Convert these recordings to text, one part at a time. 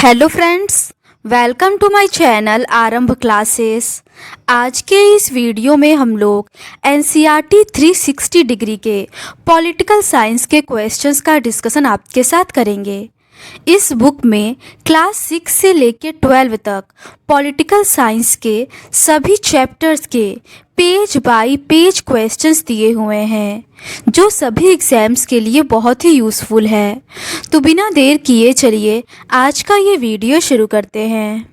Hello friends, welcome to my channel Aarambh classes. आज के इस वीडियो में हम लोग एनसीईआरटी 360 डिग्री के पॉलिटिकल साइंस के क्वेश्चंस का डिस्कशन आपके साथ करेंगे। इस बुक में क्लास 6 से लेकर 12 तक पॉलिटिकल साइंस के सभी चैप्टर्स के पेज बाय पेज क्वेश्चंस दिए हुए हैं, जो सभी एग्जाम्स के लिए बहुत ही यूज़फुल है। तो बिना देर किए चलिए आज का ये वीडियो शुरू करते हैं।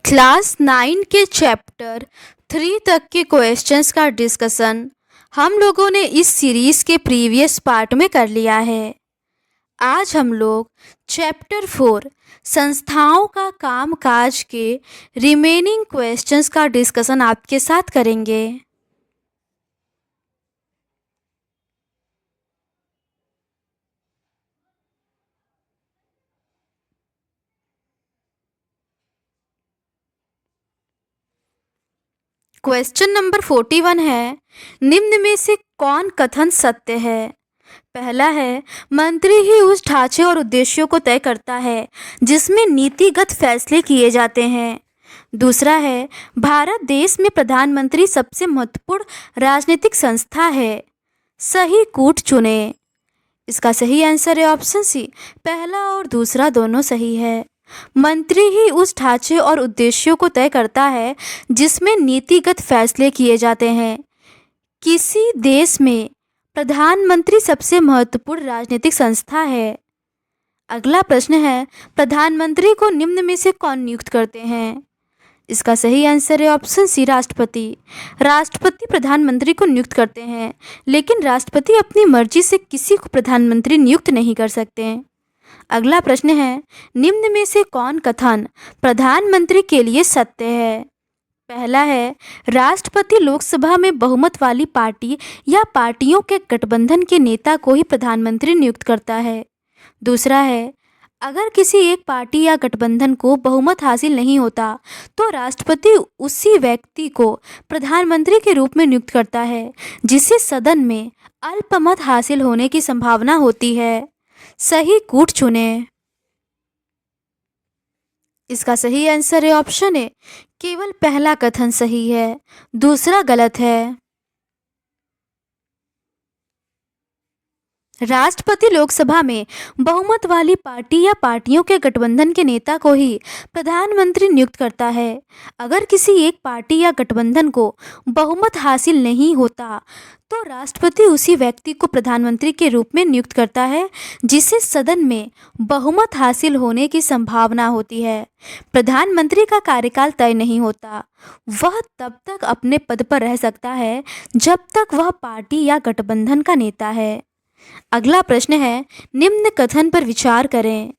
क्लास 9 के चैप्टर 3 तक के क्वेश्चंस का डिस्कशन हम लोगों ने इस सीरीज़ के प्रीवियस पार्ट में कर लिया है। आज हम लोग चैप्टर 4 संस्थाओं का कामकाज के रिमेनिंग क्वेश्चंस का डिस्कशन आपके साथ करेंगे। क्वेश्चन नंबर 41 है, निम्न में से कौन कथन सत्य है? पहला है, मंत्री ही उस ढांचे और उद्देश्यों को तय करता है जिसमें नीतिगत फैसले किए जाते हैं। दूसरा है, भारत देश में प्रधानमंत्री सबसे महत्वपूर्ण राजनीतिक संस्था है। सही कूट चुने। इसका सही आंसर है ऑप्शन सी, पहला और दूसरा दोनों सही है। मंत्री ही उस ढांचे और उद्देश्यों को तय करता है जिसमें नीतिगत फैसले किए जाते हैं। किसी देश में प्रधानमंत्री सबसे महत्वपूर्ण राजनीतिक संस्था है। अगला प्रश्न है, प्रधानमंत्री को निम्न में से कौन नियुक्त करते हैं? इसका सही आंसर है ऑप्शन सी, राष्ट्रपति। राष्ट्रपति प्रधानमंत्री को नियुक्त करते हैं, लेकिन राष्ट्रपति अपनी मर्जी से किसी को प्रधानमंत्री नियुक्त नहीं कर सकते। अगला प्रश्न है, निम्न में से कौन कथन प्रधानमंत्री के लिए सत्य है? पहला है, राष्ट्रपति लोकसभा में बहुमत वाली पार्टी या पार्टियों के गठबंधन के नेता को ही प्रधानमंत्री नियुक्त करता है। दूसरा है, अगर किसी एक पार्टी या गठबंधन को बहुमत हासिल नहीं होता तो राष्ट्रपति उसी व्यक्ति को प्रधानमंत्री के रूप में नियुक्त करता है जिसे सदन में अल्पमत हासिल होने की संभावना होती है। सही कूट चुने। इसका सही आंसर है ऑप्शन ए, केवल पहला कथन सही है, दूसरा गलत है। राष्ट्रपति लोकसभा में बहुमत वाली पार्टी या पार्टियों के गठबंधन के नेता को ही प्रधानमंत्री नियुक्त करता है। अगर किसी एक पार्टी या गठबंधन को बहुमत हासिल नहीं होता तो राष्ट्रपति उसी व्यक्ति को प्रधानमंत्री के रूप में नियुक्त करता है जिसे सदन में बहुमत हासिल होने की संभावना होती है। प्रधानमंत्री का कार्यकाल तय नहीं होता, वह तब तक अपने पद पर रह सकता है जब तक वह पार्टी या गठबंधन का नेता है। अगला प्रश्न है, निम्न कथन पर विचार करें।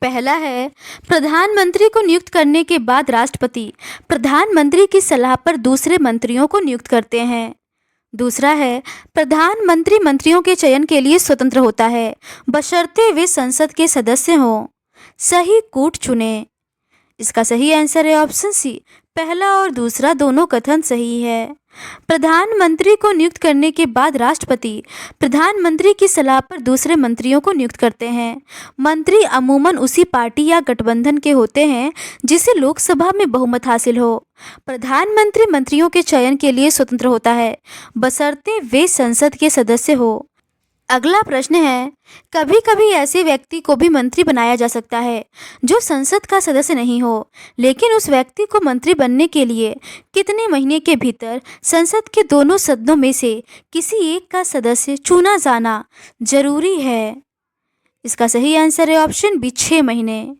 पहला है, प्रधानमंत्री को नियुक्त करने के बाद राष्ट्रपति प्रधानमंत्री की सलाह पर दूसरे मंत्रियों को नियुक्त करते हैं। दूसरा है, प्रधानमंत्री मंत्रियों के चयन के लिए स्वतंत्र होता है बशर्ते वे संसद के सदस्य हों। सही कूट चुने। इसका सही आंसर है ऑप्शन सी, पहला और दूसरा दोनों कथन सही है। प्रधानमंत्री को नियुक्त करने के बाद राष्ट्रपति प्रधानमंत्री की सलाह पर दूसरे मंत्रियों को नियुक्त करते हैं। मंत्री अमूमन उसी पार्टी या गठबंधन के होते हैं जिसे लोकसभा में बहुमत हासिल हो। प्रधानमंत्री मंत्रियों के चयन के लिए स्वतंत्र होता है बशर्ते वे संसद के सदस्य हो। अगला प्रश्न है, कभी कभी ऐसे व्यक्ति को भी मंत्री बनाया जा सकता है जो संसद का सदस्य नहीं हो, लेकिन उस व्यक्ति को मंत्री बनने के लिए कितने महीने के भीतर संसद के दोनों सदनों में से किसी एक का सदस्य चुना जाना जरूरी है? इसका सही आंसर है ऑप्शन बी, 6 महीने।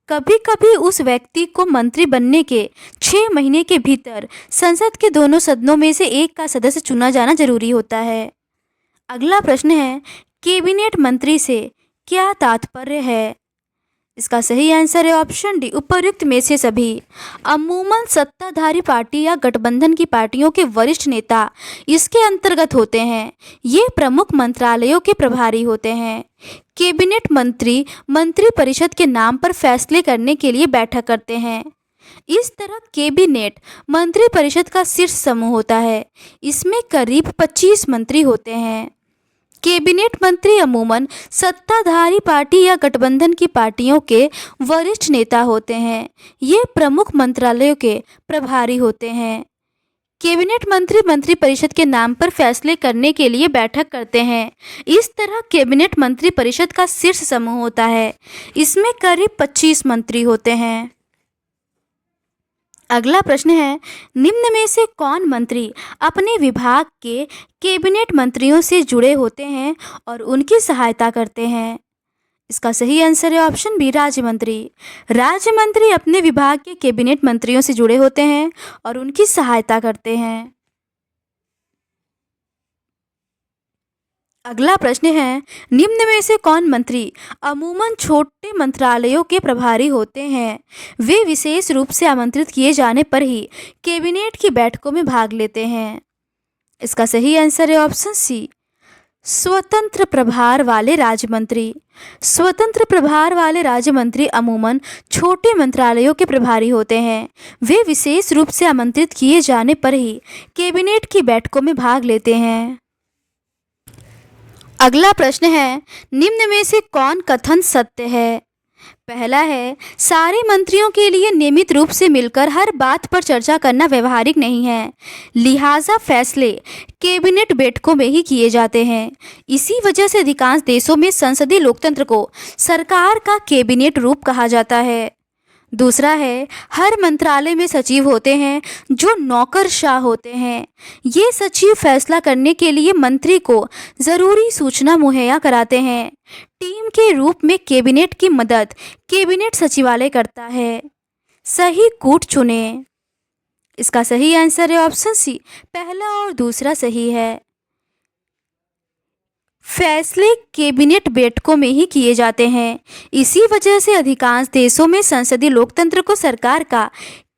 कभी कभी उस व्यक्ति को मंत्री बनने के 6 महीने के भीतर संसद के दोनों सदनों में से एक का सदस्य चुना जाना जरूरी होता है। अगला प्रश्न है, कैबिनेट मंत्री से क्या तात्पर्य है? इसका सही आंसर है ऑप्शन डी, उपर्युक्त में से सभी। अमूमन सत्ताधारी पार्टी या गठबंधन की पार्टियों के वरिष्ठ नेता इसके अंतर्गत होते हैं। ये प्रमुख मंत्रालयों के प्रभारी होते हैं। कैबिनेट मंत्री मंत्रिपरिषद के नाम पर फैसले करने के लिए बैठक करते हैं। इस तरह कैबिनेट मंत्रिपरिषद का शीर्ष समूह होता है। इसमें करीब 25 मंत्री होते हैं। कैबिनेट मंत्री अमूमन सत्ताधारी पार्टी या गठबंधन की पार्टियों के वरिष्ठ नेता होते हैं। ये प्रमुख मंत्रालयों के प्रभारी होते हैं। कैबिनेट मंत्री मंत्रिपरिषद के नाम पर फैसले करने के लिए बैठक करते हैं। इस तरह कैबिनेट मंत्रिपरिषद का शीर्ष समूह होता है। इसमें करीब 25 मंत्री होते हैं। अगला प्रश्न है, निम्न में से कौन मंत्री अपने विभाग के कैबिनेट मंत्रियों से जुड़े होते हैं और उनकी सहायता करते हैं? इसका सही आंसर है ऑप्शन बी, राज्य मंत्री। राज्य मंत्री अपने विभाग के कैबिनेट मंत्रियों से जुड़े होते हैं और उनकी सहायता करते हैं। अगला प्रश्न है, निम्न में से कौन मंत्री अमूमन छोटे मंत्रालयों के प्रभारी होते हैं? वे विशेष रूप से आमंत्रित किए जाने पर ही कैबिनेट की बैठकों में भाग लेते हैं। इसका सही आंसर है ऑप्शन सी, स्वतंत्र प्रभार वाले राज्य मंत्री। स्वतंत्र प्रभार वाले राज्य मंत्री अमूमन छोटे मंत्रालयों के प्रभारी होते हैं। वे विशेष रूप से आमंत्रित किए जाने पर ही कैबिनेट की बैठकों में भाग लेते हैं। अगला प्रश्न है, निम्न में से कौन कथन सत्य है? पहला है, सारे मंत्रियों के लिए नियमित रूप से मिलकर हर बात पर चर्चा करना व्यवहारिक नहीं है, लिहाजा फैसले कैबिनेट बैठकों में ही किए जाते हैं। इसी वजह से अधिकांश देशों में संसदीय लोकतंत्र को सरकार का कैबिनेट रूप कहा जाता है। दूसरा है, हर मंत्रालय में सचिव होते हैं जो नौकरशाह होते हैं। ये सचिव फैसला करने के लिए मंत्री को ज़रूरी सूचना मुहैया कराते हैं। टीम के रूप में कैबिनेट की मदद कैबिनेट सचिवालय करता है। सही कूट चुनें। इसका सही आंसर है ऑप्शन सी, पहला और दूसरा सही है। फैसले कैबिनेट बैठकों में ही किए जाते हैं। इसी वजह से अधिकांश देशों में संसदीय लोकतंत्र को सरकार का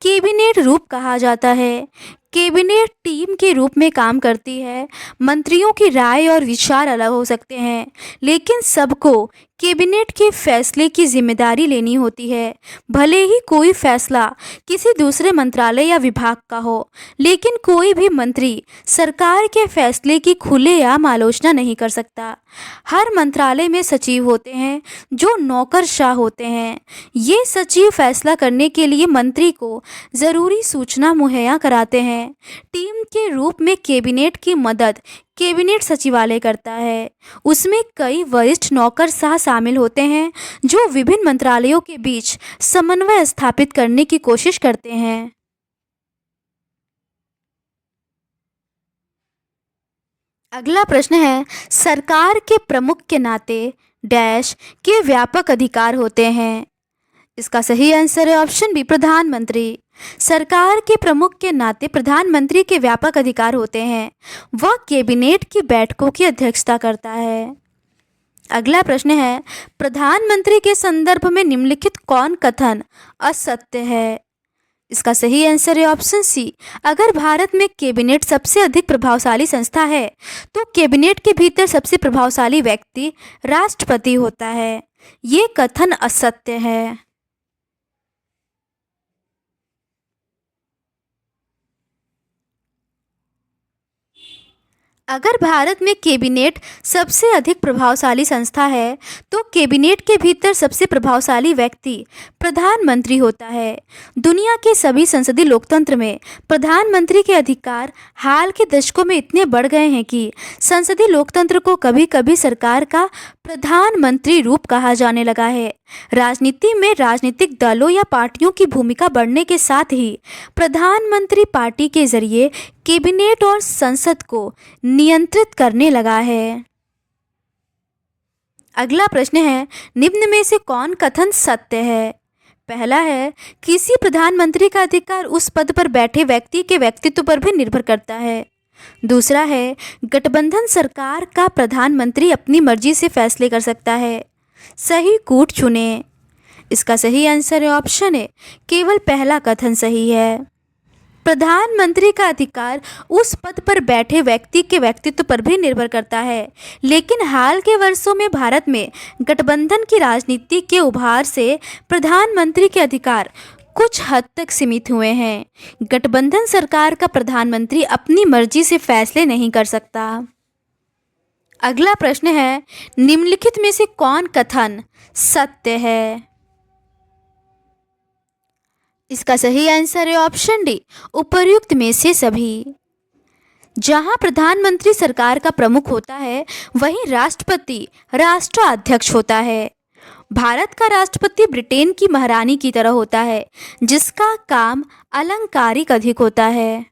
कैबिनेट रूप कहा जाता है। कैबिनेट टीम के रूप में काम करती है। मंत्रियों की राय और विचार अलग हो सकते हैं, लेकिन सबको कैबिनेट के फैसले की जिम्मेदारी लेनी होती है। भले ही कोई फैसला किसी दूसरे मंत्रालय या विभाग का हो, लेकिन कोई भी मंत्री सरकार के फैसले की खुलेआम आलोचना नहीं कर सकता। हर मंत्रालय में सचिव होते हैं जो नौकरशाह होते हैं। ये सचिव फैसला करने के लिए मंत्री को ज़रूरी सूचना मुहैया कराते हैं। टीम के रूप में कैबिनेट की मदद कैबिनेट सचिवालय करता है। उसमें कई वरिष्ठ नौकरशाह शामिल होते हैं जो विभिन्न मंत्रालयों के बीच समन्वय स्थापित करने की कोशिश करते हैं। अगला प्रश्न है, सरकार के प्रमुख के नाते डैश के व्यापक अधिकार होते हैं। इसका सही आंसर है ऑप्शन बी, प्रधानमंत्री। सरकार के प्रमुख के नाते प्रधानमंत्री के व्यापक अधिकार होते हैं। वह कैबिनेट की बैठकों की अध्यक्षता करता है। अगला प्रश्न है, प्रधानमंत्री के संदर्भ में निम्नलिखित कौन कथन असत्य है? इसका सही आंसर है ऑप्शन सी, अगर भारत में कैबिनेट सबसे अधिक प्रभावशाली संस्था है तो कैबिनेट के भीतर सबसे प्रभावशाली व्यक्ति राष्ट्रपति होता है। ये कथन असत्य है। अगर भारत में कैबिनेट सबसे अधिक प्रभावशाली संस्था है तो कैबिनेट के भीतर सबसे प्रभावशाली व्यक्ति प्रधानमंत्री होता है। दुनिया के सभी संसदीय लोकतंत्र में प्रधानमंत्री के अधिकार हाल के दशकों में इतने बढ़ गए हैं कि संसदीय लोकतंत्र को कभी कभी सरकार का प्रधानमंत्री रूप कहा जाने लगा है। राजनीति में राजनीतिक दलों या पार्टियों की भूमिका बढ़ने के साथ ही प्रधानमंत्री पार्टी के जरिए कैबिनेट और संसद को नियंत्रित करने लगा है। अगला प्रश्न है, निम्न में से कौन कथन सत्य है? पहला है, किसी प्रधानमंत्री का अधिकार उस पद पर बैठे व्यक्ति के व्यक्तित्व पर भी निर्भर करता है। दूसरा है, गठबंधन सरकार का प्रधानमंत्री अपनी मर्जी से फैसले कर सकता है। सही कूट चुनें। इसका सही आंसर है ऑप्शन ए, केवल पहला कथन सही है। प्रधानमंत्री का अधिकार उस पद पर बैठे व्यक्ति के व्यक्तित्व पर भी निर्भर करता है, लेकिन हाल के वर्षों में भारत में गठबंधन की राजनीति के उभार से प्रधानमंत्री के अधिकार कुछ हद तक सीमित हुए हैं। गठबंधन सरकार का प्रधानमंत्री अपनी मर्जी से फैसले नहीं कर सकता। अगला प्रश्न है, निम्नलिखित में से कौन कथन सत्य है? इसका सही आंसर है ऑप्शन डी, उपर्युक्त में से सभी। जहां प्रधानमंत्री सरकार का प्रमुख होता है, वहीं राष्ट्रपति राष्ट्राध्यक्ष होता है। भारत का राष्ट्रपति ब्रिटेन की महारानी की तरह होता है, जिसका काम अलंकारिक अधिक होता है।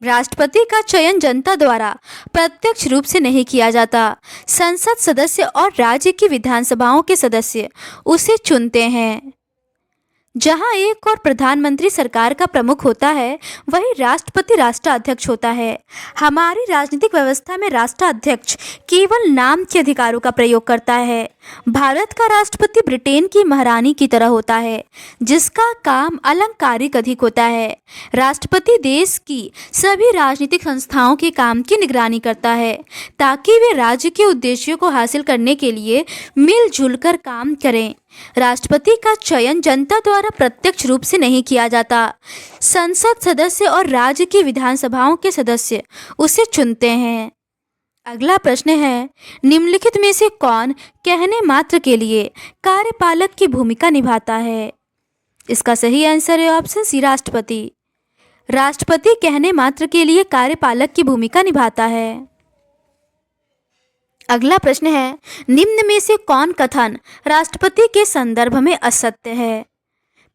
राष्ट्रपति का चयन जनता द्वारा प्रत्यक्ष रूप से नहीं किया जाता। संसद सदस्य और राज्य की विधानसभाओं के सदस्य उसे चुनते हैं। जहां एक और प्रधानमंत्री सरकार का प्रमुख होता है, वहीं राष्ट्रपति राष्ट्राध्यक्ष होता है। हमारी राजनीतिक व्यवस्था में राष्ट्राध्यक्ष केवल नाम के अधिकारों का प्रयोग करता है। भारत का राष्ट्रपति ब्रिटेन की महारानी की तरह होता है, जिसका काम अलंकारिक अधिक होता है। राष्ट्रपति देश की सभी राजनीतिक संस्थाओं के काम की निगरानी करता है, ताकि वे राज्य के उद्देश्यों को हासिल करने के लिए मिलजुल कर काम करें। राष्ट्रपति का चयन जनता द्वारा प्रत्यक्ष रूप से नहीं किया जाता। संसद सदस्य और राज्य की विधानसभाओं के सदस्य उसे चुनते हैं। अगला प्रश्न है, निम्नलिखित में से कौन कहने मात्र के लिए कार्यपालक की भूमिका निभाता है? इसका सही आंसर है ऑप्शन सी, राष्ट्रपति। राष्ट्रपति कहने मात्र के लिए कार्यपालक की भूमिका निभाता है। अगला प्रश्न है, निम्न में से कौन कथन राष्ट्रपति के संदर्भ में असत्य है?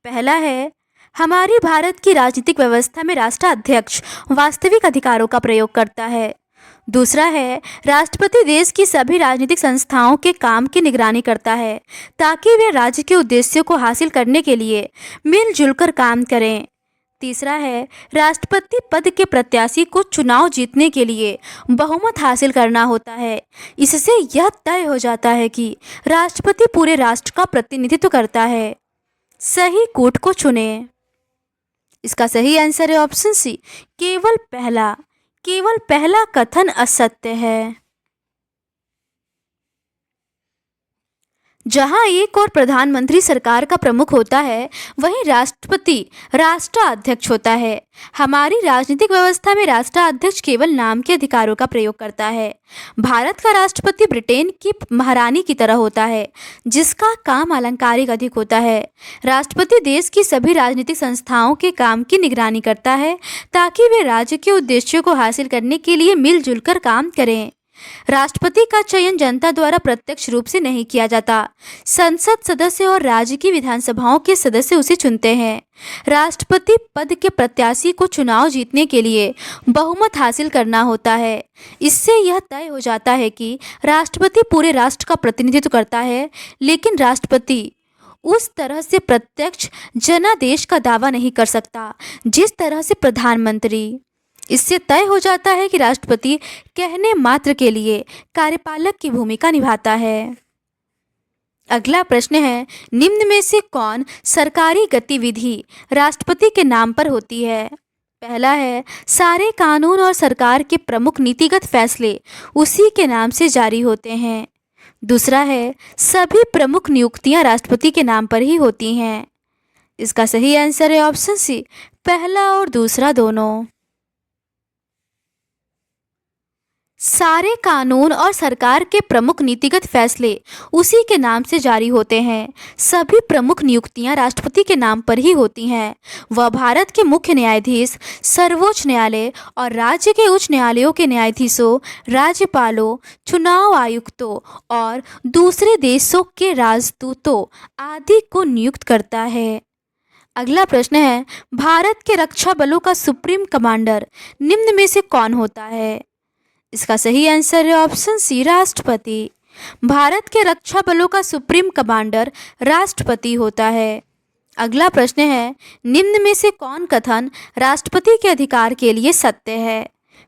पहला है, हमारी भारत की राजनीतिक व्यवस्था में राष्ट्राध्यक्ष वास्तविक अधिकारों का प्रयोग करता है। दूसरा है, राष्ट्रपति देश की सभी राजनीतिक संस्थाओं के काम की निगरानी करता है, ताकि वे राज्य के उद्देश्यों को हासिल करने के लिए मिलजुल कर काम करें। तीसरा है, राष्ट्रपति पद के प्रत्याशी को चुनाव जीतने के लिए बहुमत हासिल करना होता है। इससे यह तय हो जाता है कि राष्ट्रपति पूरे राष्ट्र का प्रतिनिधित्व करता है। सही कूट को चुनें। इसका सही आंसर है ऑप्शन सी, केवल पहला कथन असत्य है। जहां एक और प्रधानमंत्री सरकार का प्रमुख होता है, वहीं राष्ट्रपति राष्ट्राध्यक्ष होता है। हमारी राजनीतिक व्यवस्था में राष्ट्राध्यक्ष केवल नाम के अधिकारों का प्रयोग करता है। भारत का राष्ट्रपति ब्रिटेन की महारानी की तरह होता है, जिसका काम अलंकारिक अधिक होता है। राष्ट्रपति देश की सभी राजनीतिक संस्थाओं के काम की निगरानी करता है, ताकि वे राज्य के उद्देश्यों को हासिल करने के लिए मिलजुल कर काम करें। राष्ट्रपति का चयन जनता द्वारा प्रत्यक्ष रूप से नहीं किया जाता। संसद सदस्य और राज्य की विधानसभाओं के सदस्य उसे चुनते हैं। राष्ट्रपति पद के प्रत्याशी को चुनाव जीतने के लिए बहुमत हासिल करना होता है। इससे यह तय हो जाता है कि राष्ट्रपति पूरे राष्ट्र का प्रतिनिधित्व करता है, लेकिन राष्ट्रपति उस तरह से प्रत्यक्ष जनादेश का दावा नहीं कर सकता जिस तरह से प्रधानमंत्री। इससे तय हो जाता है कि राष्ट्रपति कहने मात्र के लिए कार्यपालक की भूमिका निभाता है। अगला प्रश्न है, निम्न में से कौन सरकारी गतिविधि राष्ट्रपति के नाम पर होती है? पहला है, सारे कानून और सरकार के प्रमुख नीतिगत फैसले उसी के नाम से जारी होते हैं। दूसरा है, सभी प्रमुख नियुक्तियां राष्ट्रपति के नाम पर ही होती हैं। इसका सही आंसर है ऑप्शन सी, पहला और दूसरा दोनों। सारे कानून और सरकार के प्रमुख नीतिगत फैसले उसी के नाम से जारी होते हैं। सभी प्रमुख नियुक्तियां राष्ट्रपति के नाम पर ही होती हैं। वह भारत के मुख्य न्यायाधीश, सर्वोच्च न्यायालय और राज्य के उच्च न्यायालयों के न्यायाधीशों, राज्यपालों, चुनाव आयुक्तों और दूसरे देशों के राजदूतों आदि को नियुक्त करता है। अगला प्रश्न है, भारत के रक्षा बलों का सुप्रीम कमांडर निम्न में से कौन होता है? इसका सही आंसर है ऑप्शन सी, राष्ट्रपति। भारत के रक्षा बलों का सुप्रीम कमांडर राष्ट्रपति होता है। अगला प्रश्न है, निम्न में से कौन कथन राष्ट्रपति के अधिकार के लिए सत्य है?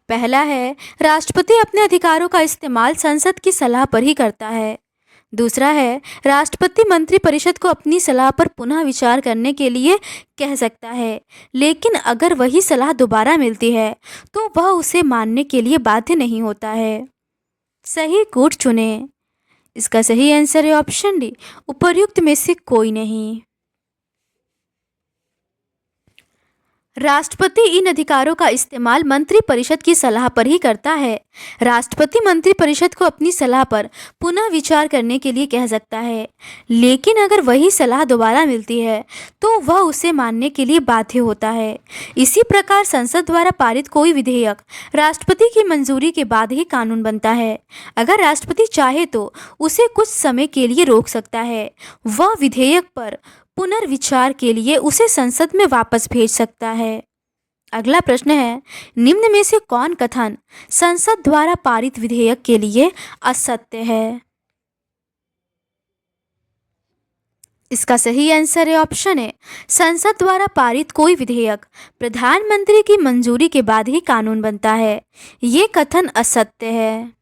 पहला है, राष्ट्रपति अपने अधिकारों का इस्तेमाल संसद की सलाह पर ही करता है। दूसरा है, राष्ट्रपति मंत्रिपरिषद को अपनी सलाह पर पुनः विचार करने के लिए कह सकता है, लेकिन अगर वही सलाह दोबारा मिलती है तो वह उसे मानने के लिए बाध्य नहीं होता है। सही कूट चुनें। इसका सही आंसर है ऑप्शन डी, उपर्युक्त में से कोई नहीं। राष्ट्रपति इन अधिकारों का इस्तेमाल मंत्रिपरिषद की सलाह पर ही करता है। राष्ट्रपति मंत्रिपरिषद को अपनी सलाह पर पुनः विचार करने के लिए कह सकता है, लेकिन अगर वही सलाह दोबारा मिलती है तो वह उसे मानने के लिए बाध्य होता है। इसी प्रकार संसद द्वारा पारित कोई विधेयक राष्ट्रपति की मंजूरी के बाद ही कानून बनता है। अगर राष्ट्रपति चाहे तो उसे कुछ समय के लिए रोक सकता है। वह विधेयक पर पुनर्विचार के लिए उसे संसद में वापस भेज सकता है। अगला प्रश्न है, निम्न में से कौन कथन संसद द्वारा पारित विधेयक के लिए असत्य है? इसका सही आंसर है ऑप्शन है, संसद द्वारा पारित कोई विधेयक प्रधानमंत्री की मंजूरी के बाद ही कानून बनता है। ये कथन असत्य है।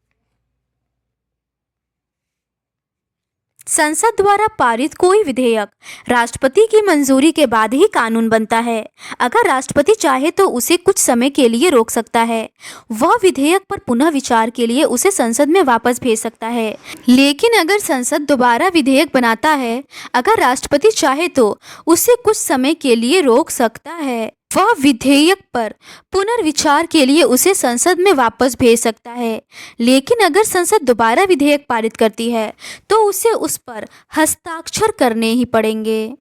संसद द्वारा पारित कोई विधेयक राष्ट्रपति की मंजूरी के बाद ही कानून बनता है। अगर राष्ट्रपति चाहे तो उसे कुछ समय के लिए रोक सकता है। वह विधेयक पर पुनः विचार के लिए उसे संसद में वापस भेज सकता है, लेकिन अगर संसद दोबारा विधेयक बनाता है, अगर राष्ट्रपति चाहे तो उसे कुछ समय के लिए रोक सकता है। वह विधेयक पर पुनर्विचार के लिए उसे संसद में वापस भेज सकता है, लेकिन अगर संसद दोबारा विधेयक पारित करती है तो उसे उस पर हस्ताक्षर करने ही पड़ेंगे।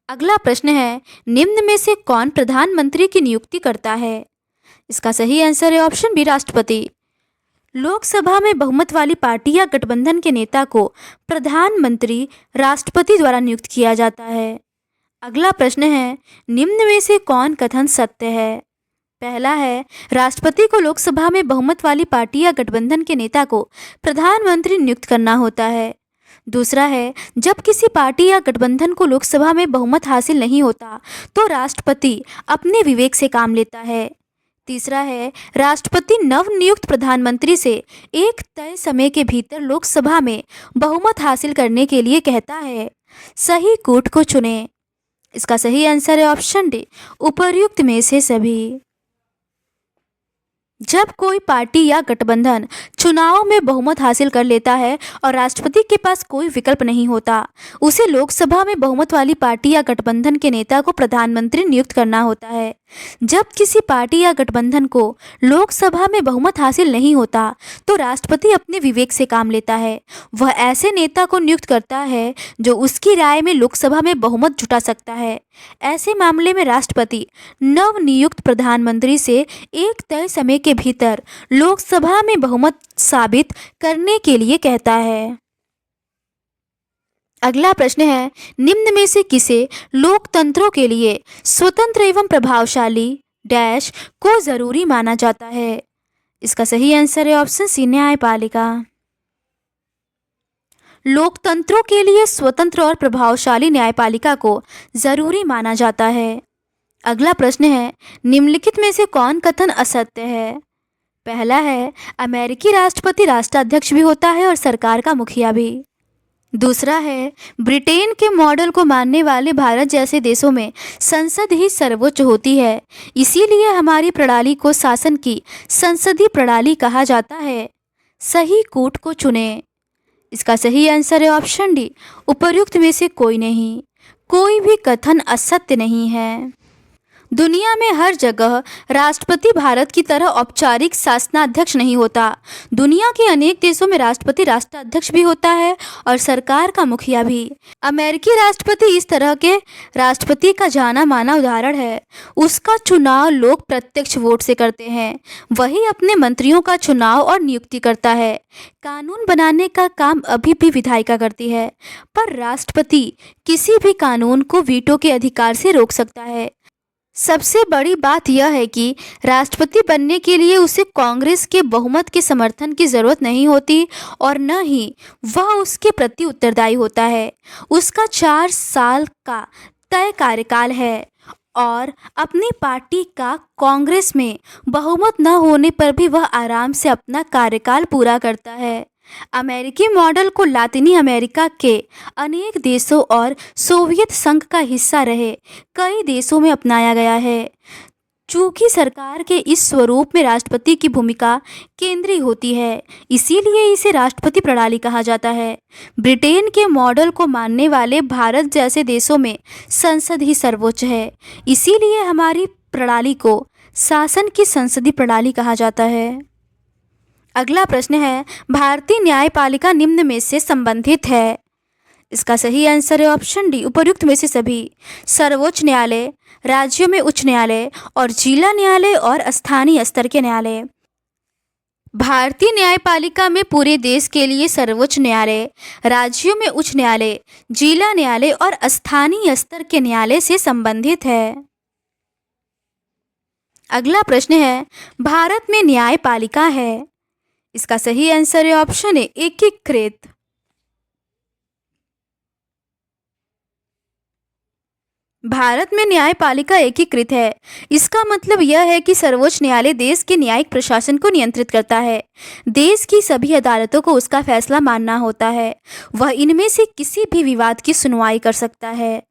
अगला प्रश्न है, निम्न में से कौन प्रधानमंत्री की नियुक्ति करता है? इसका सही आंसर है ऑप्शन बी, राष्ट्रपति। लोकसभा में बहुमत वाली पार्टी या गठबंधन के नेता को प्रधानमंत्री राष्ट्रपति द्वारा नियुक्त किया जाता है। अगला प्रश्न है, निम्न में से कौन कथन सत्य है? पहला है, राष्ट्रपति को लोकसभा में बहुमत वाली पार्टी या गठबंधन के नेता को प्रधानमंत्री नियुक्त करना होता है। दूसरा है, जब किसी पार्टी या गठबंधन को लोकसभा में बहुमत हासिल नहीं होता तो राष्ट्रपति अपने विवेक से काम लेता है। तीसरा है, राष्ट्रपति नवनियुक्त प्रधानमंत्री से एक तय समय के भीतर लोकसभा में बहुमत हासिल करने के लिए कहता है। सही कूट को चुनें। इसका सही आंसर है ऑप्शन डी, उपर्युक्त में से सभी। जब कोई पार्टी या गठबंधन चुनाव में बहुमत हासिल कर लेता है और राष्ट्रपति के पास कोई विकल्प नहीं होता, उसे लोकसभा में बहुमत वाली पार्टी या गठबंधन के नेता को प्रधानमंत्री नियुक्त करना होता है। जब किसी पार्टी या गठबंधन को लोकसभा में बहुमत हासिल नहीं होता तो राष्ट्रपति अपने विवेक से काम लेता है। वह ऐसे नेता को नियुक्त करता है जो उसकी राय में लोकसभा में बहुमत जुटा सकता है। ऐसे मामले में राष्ट्रपति नवनियुक्त प्रधानमंत्री से एक तय समय के भीतर लोकसभा में बहुमत साबित करने के लिए कहता है। अगला प्रश्न है, निम्न में से किसे लोकतंत्रों के लिए स्वतंत्र एवं प्रभावशाली डैश को जरूरी माना जाता है? इसका सही आंसर है ऑप्शन सी, न्यायपालिका। लोकतंत्रों के लिए स्वतंत्र और प्रभावशाली न्यायपालिका को जरूरी माना जाता है। अगला प्रश्न है, निम्नलिखित में से कौन कथन असत्य है? पहला है, अमेरिकी राष्ट्रपति राष्ट्राध्यक्ष भी होता है और सरकार का मुखिया भी। दूसरा है, ब्रिटेन के मॉडल को मानने वाले भारत जैसे देशों में संसद ही सर्वोच्च होती है, इसीलिए हमारी प्रणाली को शासन की संसदीय प्रणाली कहा जाता है। सही कूट को चुनें। इसका सही आंसर है ऑप्शन डी, उपर्युक्त में से कोई नहीं। कोई भी कथन असत्य नहीं है। दुनिया में हर जगह राष्ट्रपति भारत की तरह औपचारिक शासनाध्यक्ष नहीं होता। दुनिया के अनेक देशों में राष्ट्रपति राष्ट्राध्यक्ष भी होता है और सरकार का मुखिया भी। अमेरिकी राष्ट्रपति इस तरह के राष्ट्रपति का जाना माना उदाहरण है। उसका चुनाव लोग प्रत्यक्ष वोट से करते हैं। वही अपने मंत्रियों का चुनाव और नियुक्ति करता है। कानून बनाने का काम अभी भी विधायिका करती है, पर राष्ट्रपति किसी भी कानून को वीटो के अधिकार से रोक सकता है। सबसे बड़ी बात यह है कि राष्ट्रपति बनने के लिए उसे कांग्रेस के बहुमत के समर्थन की ज़रूरत नहीं होती और न ही वह उसके प्रति उत्तरदायी होता है। उसका 4 साल का तय कार्यकाल है और अपनी पार्टी का कांग्रेस में बहुमत न होने पर भी वह आराम से अपना कार्यकाल पूरा करता है। अमेरिकी मॉडल को लातिनी अमेरिका के अनेक देशों और सोवियत संघ का हिस्सा रहे कई देशों में अपनाया गया है। चूंकि सरकार के इस स्वरूप में राष्ट्रपति की भूमिका केंद्रीय होती है, इसीलिए इसे राष्ट्रपति प्रणाली कहा जाता है। ब्रिटेन के मॉडल को मानने वाले भारत जैसे देशों में संसद ही सर्वोच्च है, इसीलिए हमारी प्रणाली को शासन की संसदीय प्रणाली कहा जाता है। अगला प्रश्न है, भारतीय न्यायपालिका निम्न में से संबंधित है। इसका सही आंसर है ऑप्शन डी, उपर्युक्त में से सभी। सर्वोच्च न्यायालय, राज्यों में उच्च न्यायालय और जिला न्यायालय और स्थानीय स्तर के न्यायालय। भारतीय न्यायपालिका में पूरे देश के लिए सर्वोच्च न्यायालय, राज्यों में उच्च न्यायालय, जिला न्यायालय और स्थानीय स्तर के न्यायालय से संबंधित है। अगला प्रश्न है, भारत में न्यायपालिका है। इसका सही आंसर है ऑप्शन ए, एकीकृत। भारत में न्यायपालिका एकीकृत है। इसका मतलब यह है कि सर्वोच्च न्यायालय देश के न्यायिक प्रशासन को नियंत्रित करता है। देश की सभी अदालतों को उसका फैसला मानना होता है। वह इनमें से किसी भी विवाद की सुनवाई कर सकता है।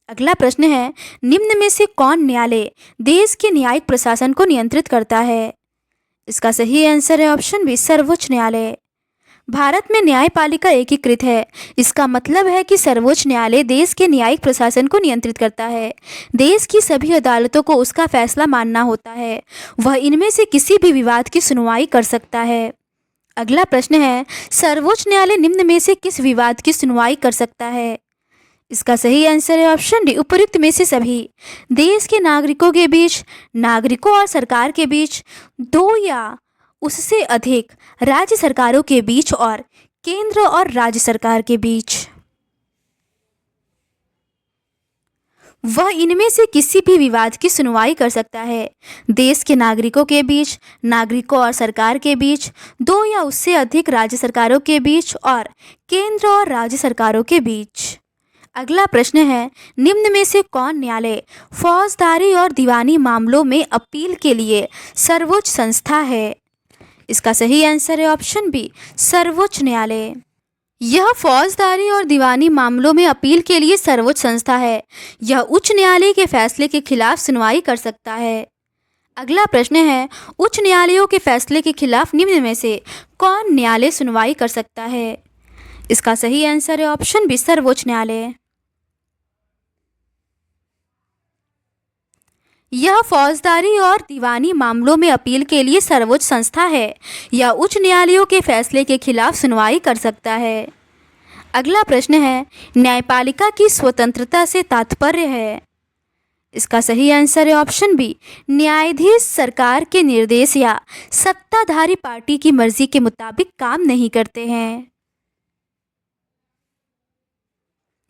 अगला प्रश्न है, निम्न में से कौन न्यायालय देश के न्यायिक प्रशासन को नियंत्रित करता है? इसका सही आंसर है ऑप्शन बी, सर्वोच्च न्यायालय। भारत में न्यायपालिका एकीकृत है। इसका मतलब है कि सर्वोच्च न्यायालय देश के न्यायिक प्रशासन को नियंत्रित करता है। देश की सभी अदालतों को उसका फैसला मानना होता है। वह इनमें से किसी भी विवाद की सुनवाई कर सकता है। अगला प्रश्न है, सर्वोच्च न्यायालय निम्न में से किस विवाद की सुनवाई कर सकता है? इसका सही आंसर है ऑप्शन डी, उपर्युक्त में से सभी। देश के नागरिकों के बीच, नागरिकों और सरकार के बीच, दो या उससे अधिक राज्य सरकारों के बीच और केंद्र और राज्य सरकार के बीच। वह इनमें से किसी भी विवाद की सुनवाई कर सकता है। देश के नागरिकों के बीच, नागरिकों और सरकार के बीच, दो या उससे अधिक राज्य सरकारों के बीच और केंद्र और राज्य सरकारों के बीच। अगला प्रश्न है, निम्न में से कौन न्यायालय फौजदारी और दीवानी मामलों में अपील के लिए सर्वोच्च संस्था है? इसका सही आंसर है ऑप्शन बी, सर्वोच्च न्यायालय। यह फौजदारी और दीवानी मामलों में अपील के लिए सर्वोच्च संस्था है। यह उच्च न्यायालय के फैसले के खिलाफ सुनवाई कर सकता है। अगला प्रश्न है, उच्च न्यायालयों के फैसले के खिलाफ निम्न में से कौन न्यायालय सुनवाई कर सकता है? इसका सही आंसर है ऑप्शन बी, सर्वोच्च न्यायालय। यह फौजदारी और दीवानी मामलों में अपील के लिए सर्वोच्च संस्था है। यह उच्च न्यायालयों के फैसले के खिलाफ सुनवाई कर सकता है। अगला प्रश्न है, न्यायपालिका की स्वतंत्रता से तात्पर्य है? इसका सही आंसर है ऑप्शन बी, न्यायाधीश सरकार के निर्देश या सत्ताधारी पार्टी की मर्जी के मुताबिक काम नहीं करते हैं।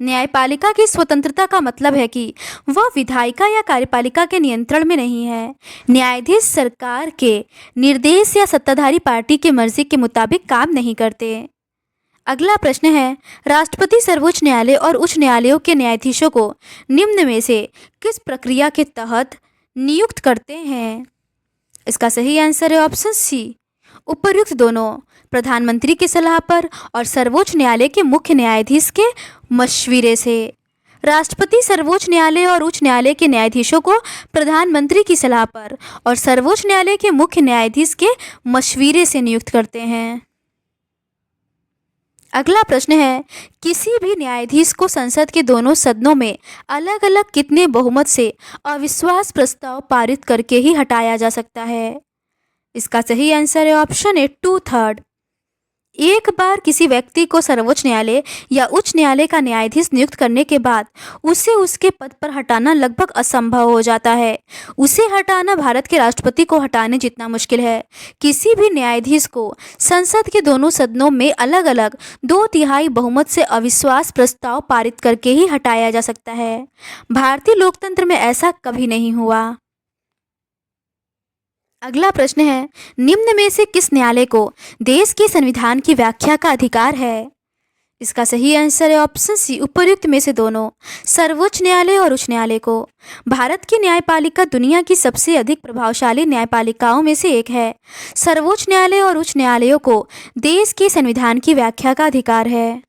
न्यायपालिका की स्वतंत्रता का मतलब है कि वह विधायिका या कार्यपालिका के नियंत्रण में नहीं है। न्यायाधीश सरकार के निर्देश या सत्ताधारी पार्टी की मर्जी के मुताबिक काम नहीं करते। अगला प्रश्न है, राष्ट्रपति सर्वोच्च न्यायालय और उच्च न्यायालयों के न्यायाधीशों को निम्न में से किस प्रक्रिया के तहत नियुक्त करते हैं? इसका सही आंसर है ऑप्शन सी, उपर्युक्त दोनों। प्रधानमंत्री की सलाह पर और सर्वोच्च न्यायालय के मुख्य न्यायाधीश के मशविरे से। राष्ट्रपति सर्वोच्च न्यायालय और उच्च न्यायालय के न्यायाधीशों को प्रधानमंत्री की सलाह पर और सर्वोच्च न्यायालय के मुख्य न्यायाधीश के मशविरे से नियुक्त करते हैं। अगला प्रश्न है, किसी भी न्यायाधीश को संसद के दोनों सदनों में अलग अलग कितने बहुमत से अविश्वास प्रस्ताव पारित करके ही हटाया जा सकता है? इसका सही आंसर है ऑप्शन ए, 2/3। एक बार किसी व्यक्ति को सर्वोच्च न्यायालय या उच्च न्यायालय का न्यायाधीश नियुक्त करने के बाद उसे उसके पद पर हटाना लगभग असंभव हो जाता है। उसे हटाना भारत के राष्ट्रपति को हटाने जितना मुश्किल है। किसी भी न्यायाधीश को संसद के दोनों सदनों में अलग अलग 2/3 बहुमत से अविश्वास प्रस्ताव पारित करके ही हटाया जा सकता है। भारतीय लोकतंत्र में ऐसा कभी नहीं हुआ। अगला प्रश्न है, निम्न में से किस न्यायालय को देश के संविधान की व्याख्या का अधिकार है? इसका सही आंसर है ऑप्शन सी, उपर्युक्त में से दोनों। सर्वोच्च न्यायालय और उच्च न्यायालय को। भारत की न्यायपालिका दुनिया की सबसे अधिक प्रभावशाली न्यायपालिकाओं में से एक है। सर्वोच्च न्यायालय और उच्च न्यायालयों को देश के संविधान की व्याख्या का अधिकार है।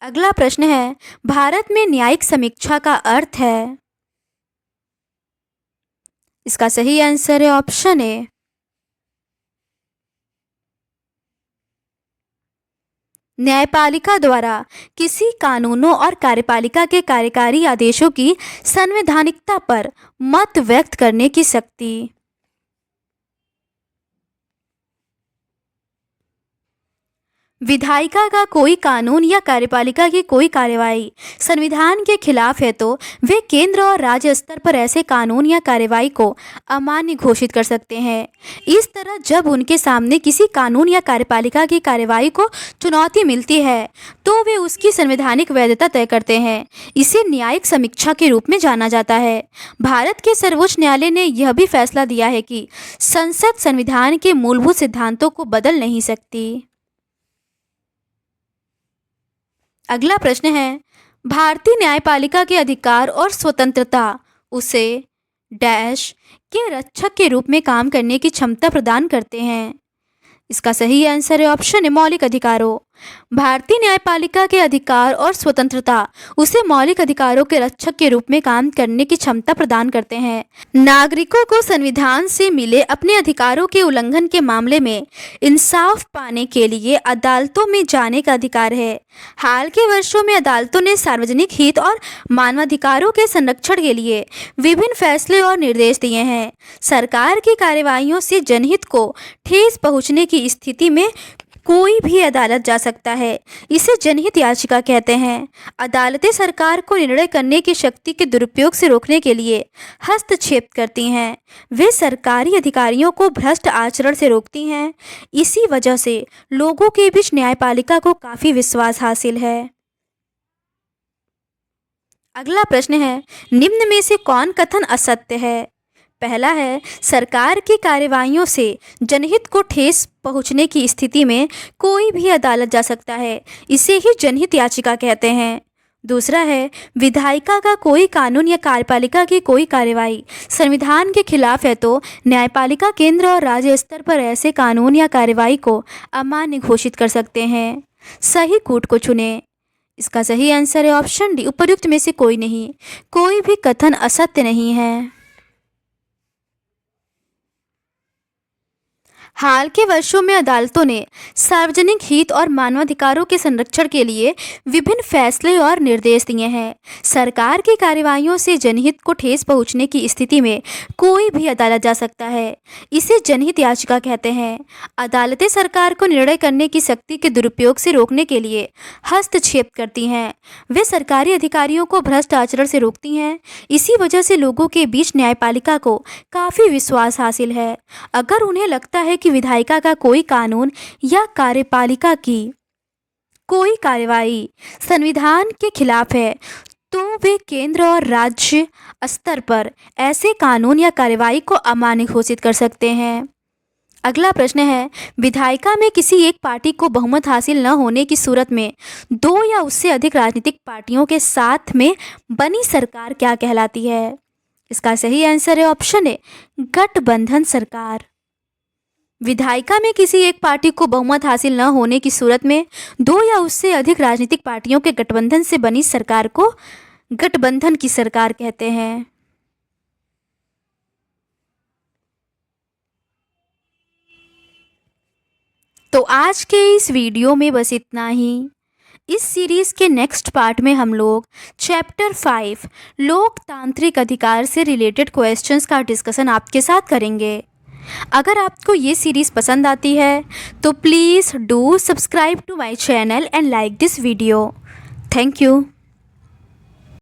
अगला प्रश्न है, भारत में न्यायिक समीक्षा का अर्थ है? इसका सही आंसर है ऑप्शन ए। न्यायपालिका द्वारा किसी कानूनों और कार्यपालिका के कार्यकारी आदेशों की संवैधानिकता पर मत व्यक्त करने की शक्ति। विधायिका का कोई कानून या कार्यपालिका की कोई कार्यवाही संविधान के खिलाफ है तो वे केंद्र और राज्य स्तर पर ऐसे कानून या कार्यवाही को अमान्य घोषित कर सकते हैं। इस तरह जब उनके सामने किसी कानून या कार्यपालिका की कार्यवाही को चुनौती मिलती है तो वे उसकी संवैधानिक वैधता तय करते हैं। इसे न्यायिक समीक्षा के रूप में जाना जाता है। भारत के सर्वोच्च न्यायालय ने यह भी फैसला दिया है कि संसद संविधान के मूलभूत सिद्धांतों को बदल नहीं सकती। अगला प्रश्न है, भारतीय न्यायपालिका के अधिकार और स्वतंत्रता उसे डैश के रक्षक के रूप में काम करने की क्षमता प्रदान करते हैं। इसका सही आंसर है ऑप्शन ए, मौलिक अधिकारों। भारतीय न्यायपालिका के अधिकार और स्वतंत्रता उसे मौलिक अधिकारों के रक्षक के रूप में काम करने की क्षमता प्रदान करते हैं। नागरिकों को संविधान से मिले अपने अधिकारों के उल्लंघन के मामले में इंसाफ पाने के लिए अदालतों में जाने का अधिकार है। हाल के वर्षों में अदालतों ने सार्वजनिक हित और मानवाधिकारों के संरक्षण के लिए विभिन्न फैसले और निर्देश दिए हैं। सरकार की कार्यवाहियों से जनहित को ठेस पहुंचने की स्थिति में कोई भी अदालत जा सकता है। इसे जनहित याचिका कहते हैं। अदालतें सरकार को निर्णय करने की शक्ति के दुरुपयोग से रोकने के लिए हस्तक्षेप करती हैं। वे सरकारी अधिकारियों को भ्रष्ट आचरण से रोकती हैं। इसी वजह से लोगों के बीच न्यायपालिका को काफ़ी विश्वास हासिल है। अगला प्रश्न है, निम्न में से कौन कथन असत्य है? पहला है, सरकार की कार्यवाहियों से जनहित को ठेस पहुंचने की स्थिति में कोई भी अदालत जा सकता है। इसे ही जनहित याचिका कहते हैं। दूसरा है, विधायिका का कोई कानून या कार्यपालिका की कोई कार्यवाही संविधान के खिलाफ है तो न्यायपालिका केंद्र और राज्य स्तर पर ऐसे कानून या कार्यवाही को अमान्य घोषित कर सकते हैं। सही कूट को चुनें। इसका सही आंसर है ऑप्शन डी, उपर्युक्त में से कोई नहीं। कोई भी कथन असत्य नहीं है। हाल के वर्षों में अदालतों ने सार्वजनिक हित और मानवाधिकारों के संरक्षण के लिए विभिन्न फैसले और निर्देश दिए हैं। सरकार की कार्यवाहियों से जनहित को ठेस पहुंचने की स्थिति में कोई भी अदालत जा सकता है। इसे जनहित याचिका कहते हैं। अदालतें सरकार को निर्णय करने की शक्ति के दुरुपयोग से रोकने के लिए हस्तक्षेप करती हैं। वे सरकारी अधिकारियों को भ्रष्ट आचरण से रोकती हैं। इसी वजह से लोगों के बीच न्यायपालिका को काफ़ी विश्वास हासिल है। अगर उन्हें लगता है कि विधायिका का कोई कानून या कार्यपालिका की कोई कार्यवाही संविधान के खिलाफ है तो वे केंद्र और राज्य स्तर पर ऐसे कानून या कार्यवाही को अमान्य घोषित कर सकते हैं। अगला प्रश्न है, विधायिका में किसी एक पार्टी को बहुमत हासिल न होने की सूरत में दो या उससे अधिक राजनीतिक पार्टियों के साथ में बनी सरकार क्या कहलाती है? इसका सही आंसर है ऑप्शन ए, गठबंधन सरकार। विधायिका में किसी एक पार्टी को बहुमत हासिल न होने की सूरत में दो या उससे अधिक राजनीतिक पार्टियों के गठबंधन से बनी सरकार को गठबंधन की सरकार कहते हैं। तो आज के इस वीडियो में बस इतना ही। इस सीरीज़ के नेक्स्ट पार्ट में हम लोग चैप्टर 5 लोकतांत्रिक अधिकार से रिलेटेड क्वेश्चंस का डिस्कशन आपके साथ करेंगे। अगर आपको ये सीरीज़ पसंद आती है तो please do subscribe to my channel and like this video. Thank you.